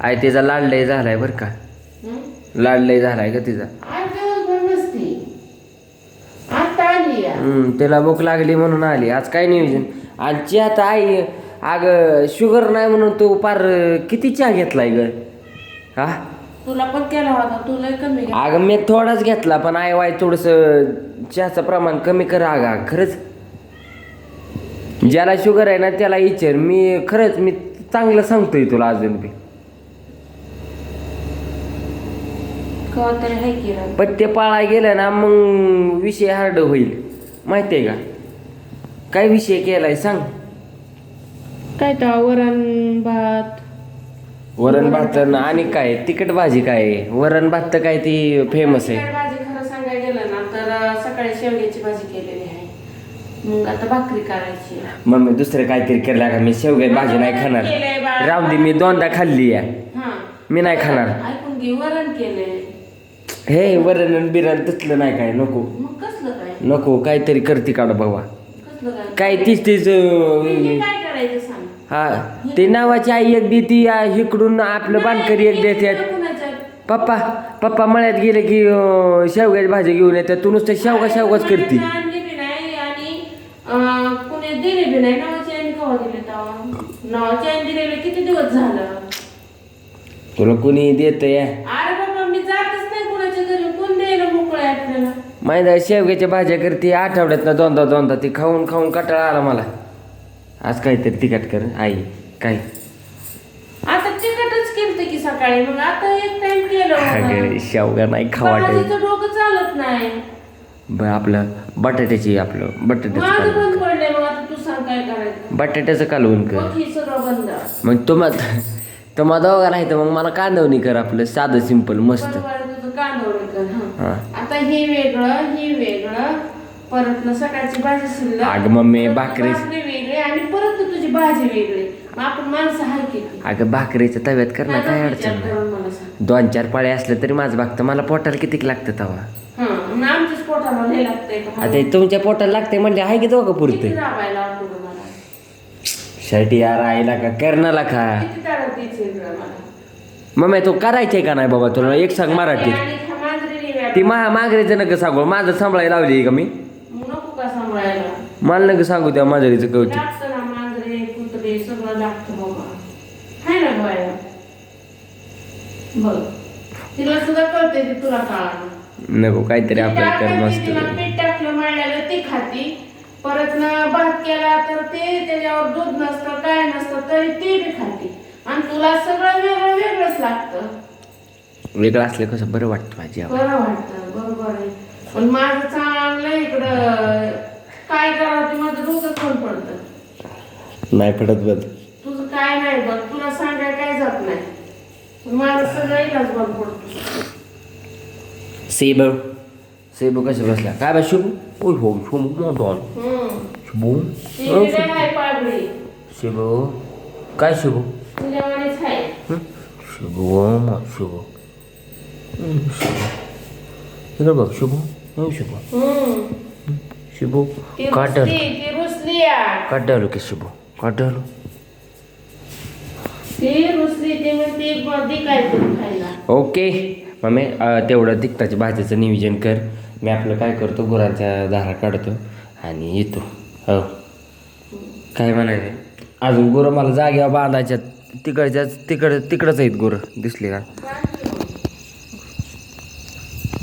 आई तिचा लाडलय झालाय बरं का, लाडलय झालाय का तिचा. तिला भूक लागली म्हणून आली. आज काय नियोजन. आणि आता आई अग शुगर नाही म्हणून तू पार किती चहा घेतलाय ग. हा तुला पण केला होता, तुला कमी. अगं मी थोडाच घेतला, पण आई वाय थोडस चहाचं प्रमाण कमी कर. अगा खरंच ज्याला शुगर आहे ना त्याला विचार. मी खरंच मी चांगलं सांगतोय तुला अजून बी. पत्ते पाळा गेलं ना मग विषय हार्ड होईल माहिती आहे का. काय विषय केलाय सांग. काय तर वरण भात. वरण भात आणि काय तिखट भाजी काय. वरण भात तर काय ती फेमस आहे. भाजी खरं सांगायला गेलं ना तर सकाळी शेवग्याची भाजी केलेली आहे. मग आता भाकरी करायची. मम्मी दुसरं काहीतरी केलं का. मी शेवग्याची भाजी नाही खाणार. राहू दे, मी दोनदा खाल्ली आहे. मी नाही खाणार. ऐकून घे, वरण केले. हे वरण बिरण तसलं नाही काय. नको मग कसलं काय. नको काहीतरी करते काढ बाबा. कसलं काय तीच तीच काय करायचं सांग. हा ते नावाची आई एक देती इकडून आपलं बांधकरी एक देतात. पप्पा पप्पा मळ्यात गेले की शेवग्याची भाजी घेऊन येतात. तू नुसतं शेवगाच करते. आणली बी नाही आणि कुणी दिली बी नाही. नावाची आई केव्हा दिली तेव्हा. नावाची आई दिलेले किती दिवस झालं. तुला कुणी देत या. अरे बाबा मी जातच नाही कुणाच्या घरी. कोण द्यायला मोकळं आहे आपल्याला. माहिती आहे शेवग्याच्या भाज्या करते आठवड्यात दोनदा ती खाऊन खाऊन कंटाळा आला मला. आज काहीतरी तिखट कर आई. काय आता तिखटच केलं की सकाळी. मग आता एक टाइम केलं. शेवगा नाही खावा. डोकं चालत नाही. आपलं बटाट्याची आपलं माझं बंद पडलंय. मग आता तू सांग काय करायचं. बटाट्याचं कालवून कर. सगळं बंद. मग तुम्हा दोघा नाही तर मग मला कांदवणी कर. आपलं साधं सिंपल मस्त. कांदवणी कर. आता हे वेगळं परत न सकाळची भाजी शिल्लक. अगं मम्मी भाकरी वेगळी आणि परत तुझी भाजी वेगळी. मग आपण माणसं आहे किती. अगं भाकरीच्या तव्यात कर ना. काय अडचण नाही. 2-4 पाळे असलं तरी माझं भागतं. मला पोटाला किती लागतं तवा. आमच्याच पोटाला लय लागतंय. आता तुमच्या पोटाला लागतंय म्हणजे आहे की दोघं पुरते. शर्ट यार आईला का करणाला खा. मम्मी तू करायचंय का नाही बाबा तुला. एक सांग मराठीत. ती माघारीचं नका सांगू. माझं सांभाळायला लावली का मी. मला नका सांगू त्या मांजरीचं कवटी. तिला सुद्धा कळते तुला काळा. नको काहीतरी आपल्याला कर मस्त. पीठ टाकलं मळलेलं ती खाती. परत ना भात केला तर ते त्याच्यावर दूध नसतं काय नसतं तरी ते बी खाती. आणि तुला सगळं वेगळंच लागतं. वेगळं असलं कसं बरं वाटतं माझी. बरं वाटतं बरोबर आहे. पण माझं चांगलं इकडं काय करावं ते माझं डोकं कोण पडतं. नाही पडत बघ. तुझं काय नाही बघ. तुला सांगायला काय जात नाही. माझं सगळं इलाज बंद पडतो. सेब कसं बसला काय बा शुभ. ओय हो शुभ मोठा शुभ. शुभ काय शुभ. शुभ शुभ इकडे बघ शुभ. शुभ काढालो की शुभ काढालो. ओके मम्मी तेवढं तिखटाच्या भाजीचं नियोजन कर. मी आपलं काय करतो गुरांच्या दारा काढतो आणि येतो. हो काय म्हणायचं अजून गुरं मला जागेवर बांधायच्यात. तिकडंच आहेत गुरं दिसले का.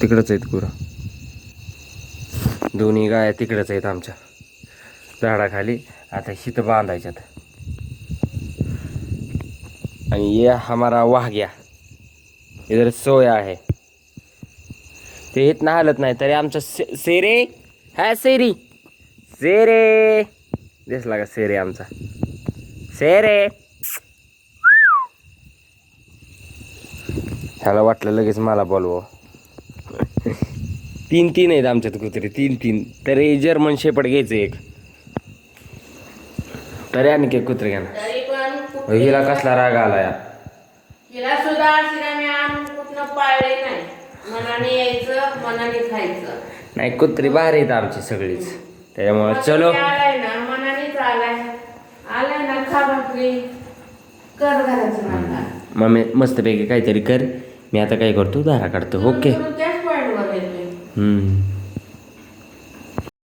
तिकडंच आहेत गुरं. दोन्ही गाया तिकडंच आहेत आमच्या झाडाखाली. आता शीत बांधायच्यात. आणि ये हमारा वाघ्या इधर सोया आहे. ते इथं हलत नाही तरी आमचा सेरे हा सेरी सेरे दिसला का. सेरे आमचा सेरे. ह्याला वाटलं लगेच मला बोलव. 3 आहेत आमच्यात कुत्रे. 3 तरी जर्मन शेपट घ्यायचं एक. तरी आणखी एक कुत्रे घ्या ना. हिला कसला राग आला यार. हिला सुद्धा कुठनं पाळले नाही. मनाने यायचं मनाने खायचं. नाही कुत्री भारी आहेत आमची सगळीच. त्याच्यामुळे चलो आलाय ना मनानेच आलाय ना खा भाकरी कर घराचं नांदा मम्मी मस्तपैकी काहीतरी कर. मी आता काय करतो धारा काढतो. ओके. त्याच पॉईंटवर येतोय.